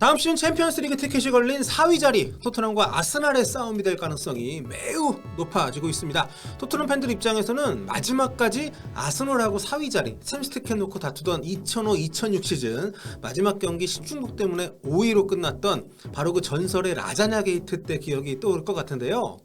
다음 시즌 챔피언스리그 티켓이 걸린 4위 자리 토트넘과 아스날의 싸움이 될 가능성이 매우 높아지고 있습니다. 토트넘 팬들 입장에서는 마지막까지 아스날하고 4위 자리 챔스 티켓 놓고 다투던 2005-2006 시즌 마지막 경기 신중복 때문에 5위로 끝났던 바로 그 전설의 라자냐 게이트 때 기억이 떠오를 것 같은데요.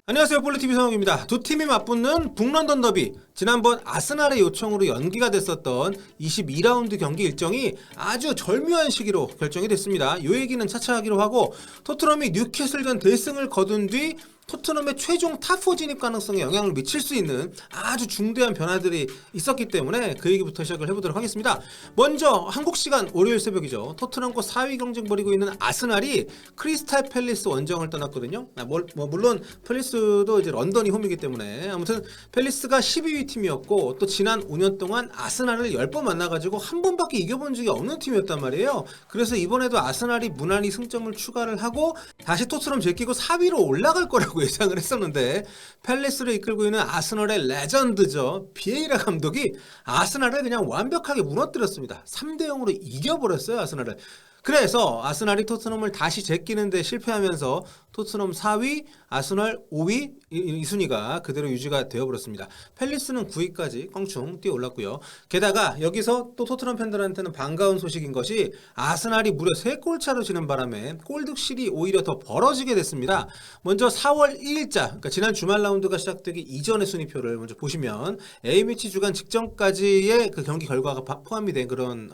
안녕하세요, 볼리TV 성욱입니다. 두 팀이 맞붙는 북런던 더비, 지난번 아스날의 요청으로 연기가 됐었던 22라운드 경기 일정이 아주 절묘한 시기로 결정이 됐습니다. 이 얘기는 차차 하기로 하고, 토트넘이 뉴캐슬전 대승을 거둔 뒤 토트넘의 최종 탑4 진입 가능성에 영향을 미칠 수 있는 아주 중대한 변화들이 있었기 때문에 그 얘기부터 시작을 해보도록 하겠습니다. 먼저 한국 시간 월요일 새벽이죠. 토트넘과 4위 경쟁 벌이고 있는 아스날이 크리스탈 팰리스 원정을 떠났거든요. 물론 팰리스도 이제 런던이 홈이기 때문에, 아무튼 팰리스가 12위 팀이었고 또 지난 5년 동안 아스날을 10번 만나가지고 한 번밖에 이겨본 적이 없는 팀이었단 말이에요. 그래서 이번에도 아스날이 무난히 승점을 추가를 하고 다시 토트넘 제끼고 4위로 올라갈 거라고 예상을 했었는데, 팰리스를 이끌고 있는 아스널의 레전드죠, 비에이라 감독이 아스날을 그냥 완벽하게 무너뜨렸습니다. 3대0으로 이겨버렸어요, 아스날을. 그래서 아스날이 토트넘을 다시 제끼는 데 실패하면서 토트넘 4위, 아스널 5위 이 순위가 그대로 유지가 되어버렸습니다. 팰리스는 9위까지 껑충 뛰어 올랐고요. 게다가 여기서 또 토트넘 팬들한테는 반가운 소식인 것이 아스날이 무려 3골 차로 지는 바람에 골득실이 오히려 더 벌어지게 됐습니다. 먼저 4월 2일자, 그러니까 지난 주말 라운드가 시작되기 이전의 순위표를 먼저 보시면 A매치 주간 직전까지의 그 경기 결과가 포함이 된 그런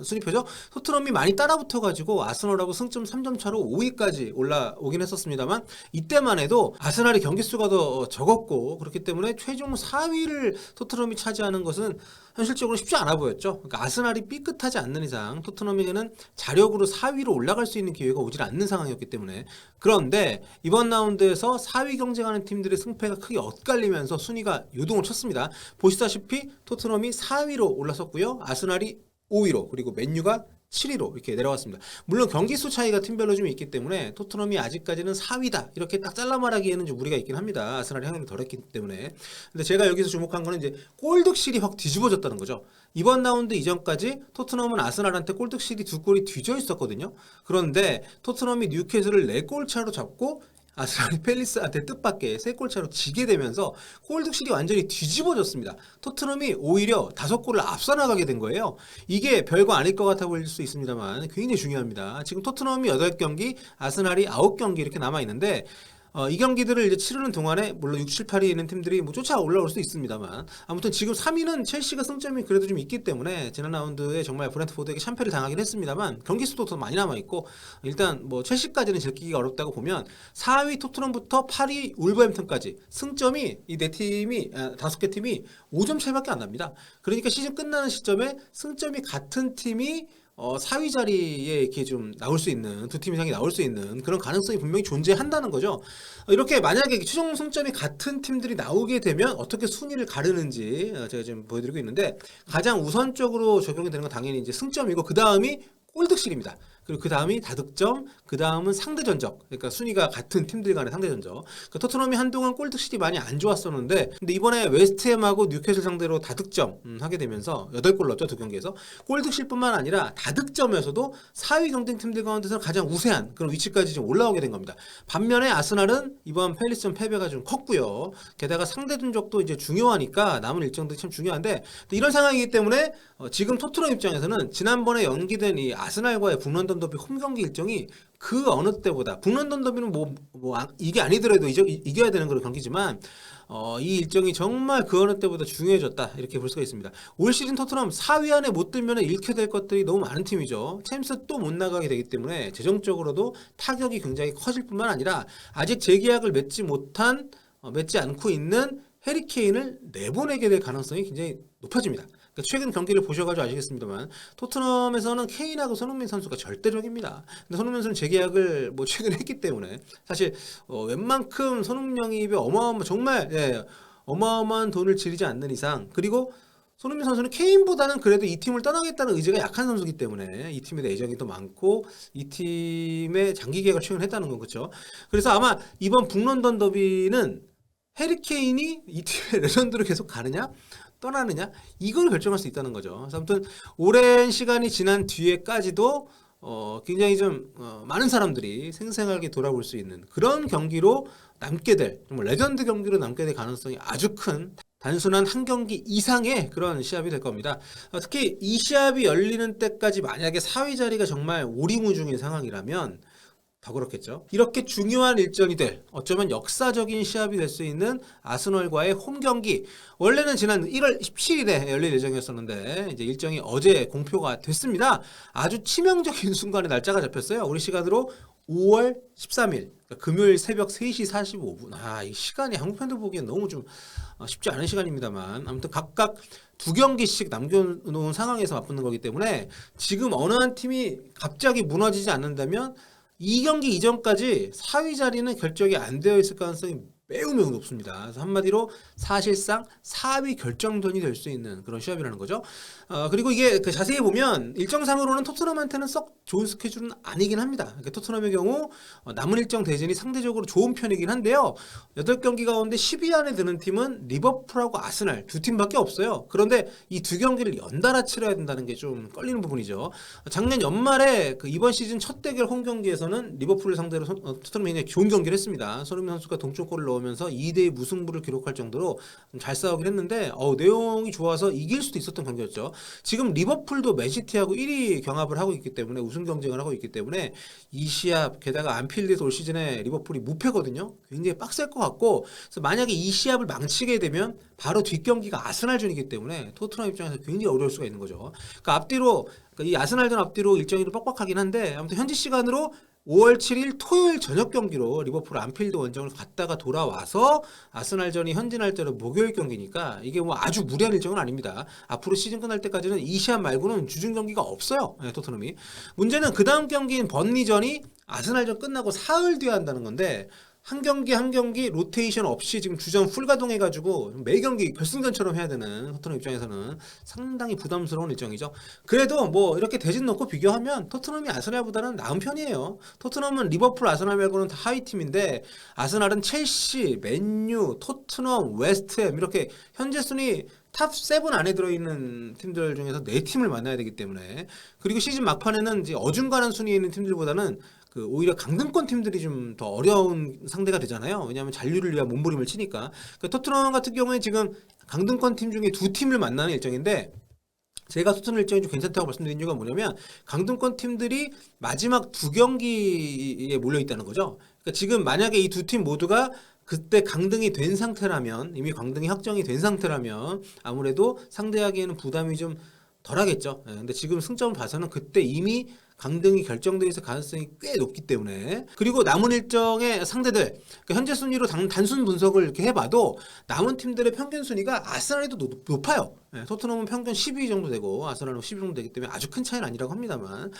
순위표죠. 토트넘이 많이 따라붙어가지고 아스널하고 승점 3점 차로 5위까지 올라오긴 했었습니다만, 이때만 해도 아스날이 경기 수가 더 적었고 그렇기 때문에 최종 4위를 토트넘이 차지하는 것은 현실적으로 쉽지 않아 보였죠. 그러니까 아스날이 삐끗하지 않는 이상 토트넘에게는 자력으로 4위로 올라갈 수 있는 기회가 오질 않는 상황이었기 때문에. 그런데 이번 라운드에서 4위 경쟁하는 팀들의 승패가 크게 엇갈리면서 순위가 요동을 쳤습니다. 보시다시피 토트넘이 4위로 올라섰고요, 아스날이 5위로, 그리고 맨유가 7위로 이렇게 내려왔습니다. 물론 경기수 차이가 팀별로 좀 있기 때문에 토트넘이 아직까지는 4위다 이렇게 딱 잘라 말하기에는 좀 무리가 있긴 합니다. 아스날이 향행이 덜했기 때문에. 근데 제가 여기서 주목한 거는 이제 골득실이 확 뒤집어졌다는 거죠. 이번 라운드 이전까지 토트넘은 아스날한테 골득실이 2골이 뒤져 있었거든요. 그런데 토트넘이 뉴캐슬을 4골 차로 잡고 아스날이 팰리스한테 뜻밖의 3골 차로 지게 되면서 골득실이 완전히 뒤집어졌습니다. 토트넘이 오히려 5골을 앞서 나가게 된 거예요. 이게 별거 아닐 것 같아 보일 수 있습니다만 굉장히 중요합니다. 지금 토트넘이 8경기, 아스날이 9경기 이렇게 남아있는데, 이 경기들을 이제 치르는 동안에 물론 6, 7, 8위에 있는 팀들이 뭐 쫓아 올라올 수 있습니다만, 아무튼 지금 3위는 첼시가 승점이 그래도 좀 있기 때문에 지난 라운드에 정말 브렌트포드에게 참패를 당하긴 했습니다만 경기 수도 더 많이 남아있고, 일단 뭐 첼시까지는 제끼기가 어렵다고 보면 4위 토트넘부터 8위 울버햄튼까지 승점이 이 5개 팀이 5점 차이밖에 안 납니다. 그러니까 시즌 끝나는 시점에 승점이 같은 팀이 4위 자리에 이렇게 좀 나올 수 있는, 두 팀 이상이 나올 수 있는 그런 가능성이 분명히 존재한다는 거죠. 이렇게 만약에 최종 승점이 같은 팀들이 나오게 되면 어떻게 순위를 가르는지 제가 지금 보여드리고 있는데, 가장 우선적으로 적용이 되는 건 당연히 이제 승점이고, 그 다음이 골득실입니다. 그리고 그 다음이 다득점, 그 다음은 상대 전적. 그러니까 순위가 같은 팀들 간의 상대 전적. 그러니까 토트넘이 한동안 골득실이 많이 안 좋았었는데, 근데 이번에 웨스트햄하고 뉴캐슬 상대로 다득점 하게 되면서 8골 넣었죠, 두 경기에서. 골득실뿐만 아니라 다득점에서도 4위 경쟁 팀들 가운데서 가장 우세한 그런 위치까지 좀 올라오게 된 겁니다. 반면에 아스날은 이번 팰리스전 패배가 좀 컸고요. 게다가 상대 전적도 이제 중요하니까 남은 일정들이 참 중요한데, 이런 상황이기 때문에 지금 토트넘 입장에서는 지난번에 연기된 이 아스날과의 북런던 더비 홈 경기 일정이 그 어느 때보다, 북런던 더비는 이게 아니더라도 이겨야 되는 그런 경기지만 이 일정이 정말 그 어느 때보다 중요해졌다 이렇게 볼 수가 있습니다. 올 시즌 토트넘 4위 안에 못 들면 잃게 될 것들이 너무 많은 팀이죠. 챔스 또 못 나가게 되기 때문에 재정적으로도 타격이 굉장히 커질 뿐만 아니라 아직 재계약을 맺지 않고 있는 해리케인을 내보내게 될 가능성이 굉장히 높아집니다. 그러니까 최근 경기를 보셔가지고 아시겠습니다만 토트넘에서는 케인하고 손흥민 선수가 절대적입니다. 근데 손흥민 선수는 재계약을 최근에 했기 때문에 사실 웬만큼 손흥민 영입에 어마어마한 돈을 지르지 않는 이상, 그리고 손흥민 선수는 케인보다는 그래도 이 팀을 떠나겠다는 의지가 약한 선수이기 때문에 이 팀에 대해 애정이 더 많고 이 팀의 장기 계약을 최근에 했다는 건 그렇죠. 그래서 아마 이번 북런던 더비는 해리케인이 이 팀의 레전드로 계속 가느냐, 떠나느냐 이걸 결정할 수 있다는 거죠. 그래서 아무튼 오랜 시간이 지난 뒤에까지도 굉장히 좀 많은 사람들이 생생하게 돌아볼 수 있는 그런 경기로 남게 될 정말 레전드 경기로 남게 될 가능성이 아주 큰 단순한 한 경기 이상의 그런 시합이 될 겁니다. 특히 이 시합이 열리는 때까지 만약에 4위 자리가 정말 오리무중인 상황이라면 더 그렇겠죠. 이렇게 중요한 일정이 될 어쩌면 역사적인 시합이 될 수 있는 아스널과의 홈 경기, 원래는 지난 1월 17일에 열릴 예정이었었는데 이제 일정이 어제 공표가 됐습니다. 아주 치명적인 순간에 날짜가 잡혔어요. 우리 시간으로 5월 13일 그러니까 금요일 새벽 3시 45분. 이 시간이 한국 팬들 보기엔 너무 좀 쉽지 않은 시간입니다만 아무튼 각각 두 경기씩 남겨놓은 상황에서 맞붙는 거기 때문에 지금 어느 한 팀이 갑자기 무너지지 않는다면 이 경기 이전까지 4위 자리는 결정이 안 되어 있을 가능성이 매우 높습니다. 그래서 한마디로 사실상 4위 결정전이 될 수 있는 그런 시합이라는 거죠. 그리고 이게 자세히 보면 일정상으로는 토트넘한테는 썩 좋은 스케줄은 아니긴 합니다. 그러니까 토트넘의 경우 남은 일정 대진이 상대적으로 좋은 편이긴 한데요. 8경기 가운데 10위 안에 드는 팀은 리버풀하고 아스날 두 팀밖에 없어요. 그런데 이 두 경기를 연달아 치러야 된다는 게 좀 걸리는 부분이죠. 작년 연말에 이번 시즌 첫 대결 홈 경기에서는 리버풀을 상대로 토트넘이 굉장히 좋은 경기를 했습니다. 손흥민 선수가 동점골을 넣으면서 2대2 무승부를 기록할 정도로 잘 싸우긴 했는데 내용이 좋아서 이길 수도 있었던 경기였죠. 지금 리버풀도 맨시티하고 1위 경합을 하고 있기 때문에 우승 경쟁을 하고 있기 때문에 이 시합 게다가 안필드에서 올 시즌에 리버풀이 무패거든요. 굉장히 빡셀 것 같고 그래서 만약에 이 시합을 망치게 되면 바로 뒷경기가 아스날전이기 때문에 토트넘 입장에서 굉장히 어려울 수가 있는 거죠. 그러니까 앞뒤로 이 아스날전 앞뒤로 일정이 빡빡하긴 한데 아무튼 현지 시간으로 5월 7일 토요일 저녁 경기로 리버풀 안필드 원정을 갔다가 돌아와서 아스날전이 현지 날짜로 목요일 경기니까 이게 뭐 아주 무리한 일정은 아닙니다. 앞으로 시즌 끝날 때까지는 이 시합 말고는 주중 경기가 없어요. 토트넘이. 문제는 그 다음 경기인 번리전이 아스날전 끝나고 사흘 뒤에 한다는 건데 한 경기 한 경기 로테이션 없이 지금 주전 풀 가동해가지고 매 경기 결승전처럼 해야 되는 토트넘 입장에서는 상당히 부담스러운 일정이죠. 그래도 뭐 이렇게 대진 놓고 비교하면 토트넘이 아스날보다는 나은 편이에요. 토트넘은 리버풀, 아스날 말고는 다 하위 팀인데 아스날은 첼시, 맨유, 토트넘, 웨스트햄 이렇게 현재 순위 탑 7 안에 들어있는 팀들 중에서 4팀을 만나야 되기 때문에 그리고 시즌 막판에는 이제 어중간한 순위에 있는 팀들보다는 오히려 강등권 팀들이 좀 더 어려운 상대가 되잖아요. 왜냐하면 잔류를 위한 몸부림을 치니까. 토트넘 같은 경우에 지금 강등권 팀 중에 2팀을 만나는 일정인데 제가 토트넘 일정이 좀 괜찮다고 말씀드린 이유가 뭐냐면 강등권 팀들이 마지막 2경기에 몰려있다는 거죠. 그러니까 지금 만약에 이 두 팀 모두가 그때 강등이 된 상태라면 이미 강등이 확정이 된 상태라면 아무래도 상대하기에는 부담이 좀 덜하겠죠. 근데 지금 승점을 봐서는 그때 이미 강등이 결정되어 있을 가능성이 꽤 높기 때문에 그리고 남은 일정의 상대들 그러니까 현재 순위로 단순 분석을 이렇게 해봐도 남은 팀들의 평균 순위가 아스날이 더 높아요. 토트넘은 평균 12위 정도 되고 아스날은 10위 정도 되기 때문에 아주 큰 차이는 아니라고 합니다만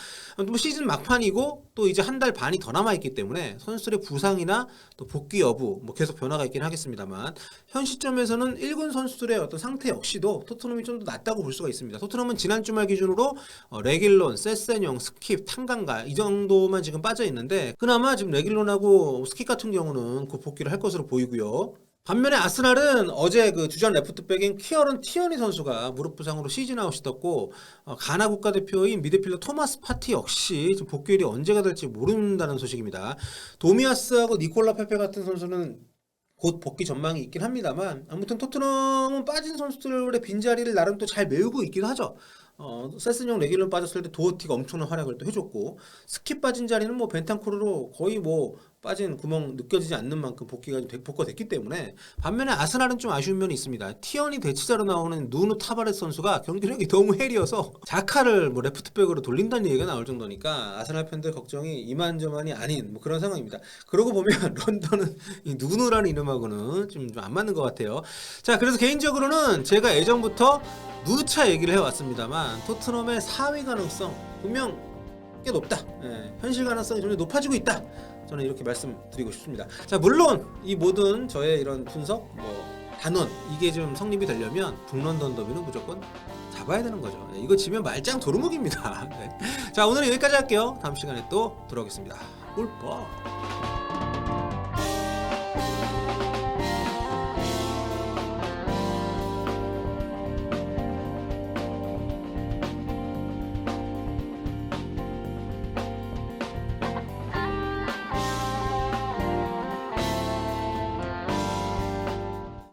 뭐 시즌 막판이고 또 이제 한 달 반이 더 남아있기 때문에 선수들의 부상이나 또 복귀 여부 뭐 계속 변화가 있긴 하겠습니다만 현 시점에서는 1군 선수들의 어떤 상태 역시도 토트넘이 좀 더 낫다고 볼 수가 있습니다. 토트넘은 지난 주말 기준으로 레길론, 세세뇽, 스킵, 탄강가 이 정도만 지금 빠져 있는데 그나마 지금 레길론하고 스킵 같은 경우는 곧 복귀를 할 것으로 보이고요. 반면에 아스날은 어제 주전 레프트백인 키어런 티어니 선수가 무릎 부상으로 시즌 아웃이 떴고 가나 국가대표인 미드필더 토마스 파티 역시 지금 복귀일이 언제가 될지 모른다는 소식입니다. 도미아스하고 니콜라 페페 같은 선수는 곧 복귀 전망이 있긴 합니다만 아무튼 토트넘은 빠진 선수들의 빈자리를 나름 또 잘 메우고 있긴 하죠. 세스뇽 레길론 빠졌을 때 도어티가 엄청난 활약을 또 해줬고 스킵 빠진 자리는 뭐 벤탄쿠르로 거의 뭐 빠진 구멍 느껴지지 않는 만큼 복귀가 됐기 때문에 반면에 아스날은 좀 아쉬운 면이 있습니다. 티언이 대치자로 나오는 누누 타바레스 선수가 경기력이 너무 헬이어서 자카를 뭐 레프트백으로 돌린다는 얘기가 나올 정도니까 아스날 팬들 걱정이 이만저만이 아닌 뭐 그런 상황입니다. 그러고 보면 런던은 이 누누라는 이름하고는 좀 안 맞는 것 같아요. 자, 그래서 개인적으로는 제가 예전부터 누차 얘기를 해왔습니다만 토트넘의 4위 가능성 분명 꽤 높다. 현실 가능성이 점점 높아지고 있다. 저는 이렇게 말씀드리고 싶습니다. 자, 물론 이 모든 저의 이런 분석, 단원 이게 좀 성립이 되려면 북런던 더비는 무조건 잡아야 되는 거죠. 이거 지면 말짱 도루묵입니다. 자, 오늘은 여기까지 할게요. 다음 시간에 또 돌아오겠습니다. 꿀뻑.